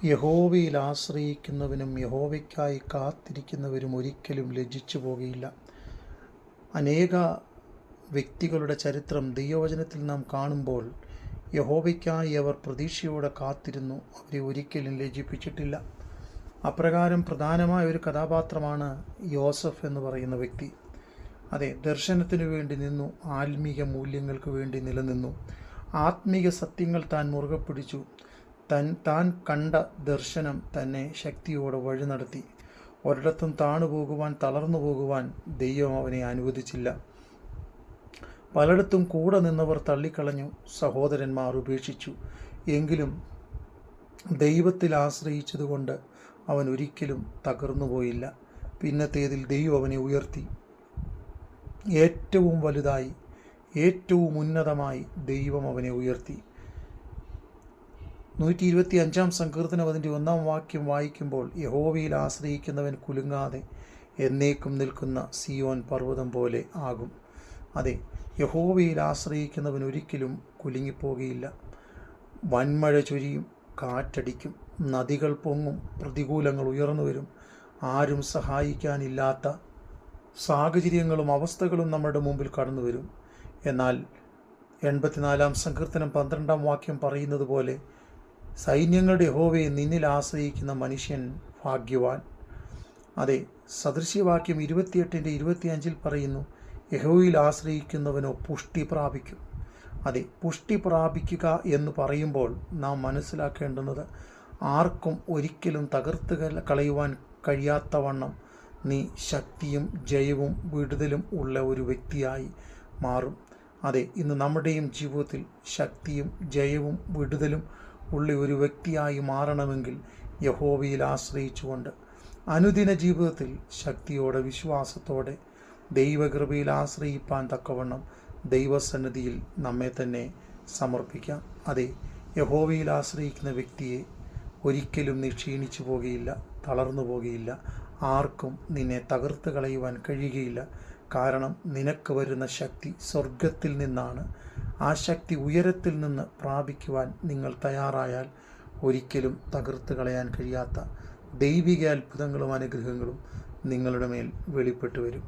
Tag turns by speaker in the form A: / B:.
A: യഹോവയിൽ ആശ്രയിക്കുന്നവനും യഹോവയ്ക്കായി കാത്തിരിക്കുന്നവരും ഒരിക്കലും ലജ്ജിച്ചു പോകുകയില്ല. അനേക വ്യക്തികളുടെ ചരിത്രം ദൈവവചനത്തിൽ നാം കാണുമ്പോൾ യഹോവയ്ക്കായി അവർ പ്രതീക്ഷയോടെ കാത്തിരുന്നു. അവരെ ഒരിക്കലും ലജ്ജിപ്പിച്ചിട്ടില്ല. അപ്രകാരം പ്രധാനമായ ഒരു കഥാപാത്രമാണ് യോസഫ് എന്ന് പറയുന്ന വ്യക്തി. അതെ, ദർശനത്തിനു വേണ്ടി നിന്നു, ആത്മീക മൂല്യങ്ങൾക്ക് വേണ്ടി നിലനിന്നു, ആത്മീക സത്യങ്ങൾ താൻ മുറുകെ പിടിച്ചു. താൻ കണ്ട ദർശനം തന്നെ ശക്തിയോടെ വഴി നടത്തി. ഒരിടത്തും താണുപോകുവാൻ, തളർന്നു പോകുവാൻ ദൈവം അവനെ അനുവദിച്ചില്ല. പലയിടത്തും കൂടെ നിന്നവർ തള്ളിക്കളഞ്ഞു, സഹോദരന്മാർ ഉപേക്ഷിച്ചു. എങ്കിലും ദൈവത്തിൽ ആശ്രയിച്ചതുകൊണ്ട് അവൻ ഒരിക്കലും തകർന്നുപോയില്ല. പിന്നത്തേതിൽ ദൈവം അവനെ ഉയർത്തി. ഏറ്റവും വലുതായി, ഏറ്റവും ഉന്നതമായി ദൈവം അവനെ ഉയർത്തി. 125 സങ്കീർത്തനം അതിൻ്റെ 1 വാക്യം വായിക്കുമ്പോൾ, യഹോവയിൽ ആശ്രയിക്കുന്നവൻ കുലുങ്ങാതെ എന്നേക്കും നിൽക്കുന്ന സിയോൻ പർവ്വതം പോലെ ആകും. അതെ, യഹോവയിൽ ആശ്രയിക്കുന്നവൻ ഒരിക്കലും കുലുങ്ങിപ്പോകുകയില്ല. വൻമഴ ചൊരിയും, കാറ്റടിക്കും, നദികൾ പൊങ്ങും, പ്രതികൂലങ്ങൾ ഉയർന്നു വരും. ആരും സഹായിക്കാനില്ലാത്ത സാഹചര്യങ്ങളും അവസ്ഥകളും നമ്മുടെ മുമ്പിൽ കടന്നു വരും. എന്നാൽ 84 സങ്കീർത്തനം 12 വാക്യം പറയുന്നത് പോലെ, സൈന്യങ്ങളുടെ യഹോവയെ നിന്നിൽ ആശ്രയിക്കുന്ന മനുഷ്യൻ ഭാഗ്യവാൻ. അതെ, സദൃശ്യവാക്യം 28-25 പറയുന്നു, യഹോവയിൽ ആശ്രയിക്കുന്നവനോ പുഷ്ടി പ്രാപിക്കും. അതെ, പുഷ്ടി പ്രാപിക്കുക എന്ന് പറയുമ്പോൾ നാം മനസ്സിലാക്കേണ്ടുന്നത്, ആർക്കും ഒരിക്കലും തകർത്ത് കളയുവാൻ കഴിയാത്തവണ്ണം നീ ശക്തിയും ജയവും വിടുതലും ഉള്ള ഒരു വ്യക്തിയായി മാറും. അതെ, ഇന്ന് നമ്മുടെയും ജീവിതത്തിൽ ശക്തിയും ജയവും വിടുതലും ഉള്ള ഒരു വ്യക്തിയായി മാറണമെങ്കിൽ യഹോവയിൽ ആശ്രയിച്ചുകൊണ്ട് അനുദിന ജീവിതത്തിൽ ശക്തിയോടെ, വിശ്വാസത്തോടെ ദൈവകൃപയിൽ ആശ്രയിപ്പാൻ തക്കവണ്ണം ദൈവസന്നിധിയിൽ നമ്മെ തന്നെ സമർപ്പിക്കാം. അതെ, യഹോവയിൽ ആശ്രയിക്കുന്ന വ്യക്തിയെ ഒരിക്കലും നീ ക്ഷീണിച്ചു പോകുകയില്ല, തളർന്നു പോകുകയില്ല. ആർക്കും നിന്നെ തകർത്ത് കളയുവാൻ കഴിയുകയില്ല. കാരണം നിനക്ക് വരുന്ന ശക്തി സ്വർഗത്തിൽ നിന്നാണ്. ആ ശക്തി ഉയരത്തിൽ നിന്ന് പ്രാപിക്കുവാൻ നിങ്ങൾ തയ്യാറായാൽ ഒരിക്കലും തകർത്ത് കളയാൻ കഴിയാത്ത ദൈവിക അത്ഭുതങ്ങളും അനുഗ്രഹങ്ങളും നിങ്ങളുടെ മേൽ വെളിപ്പെട്ടു വരും.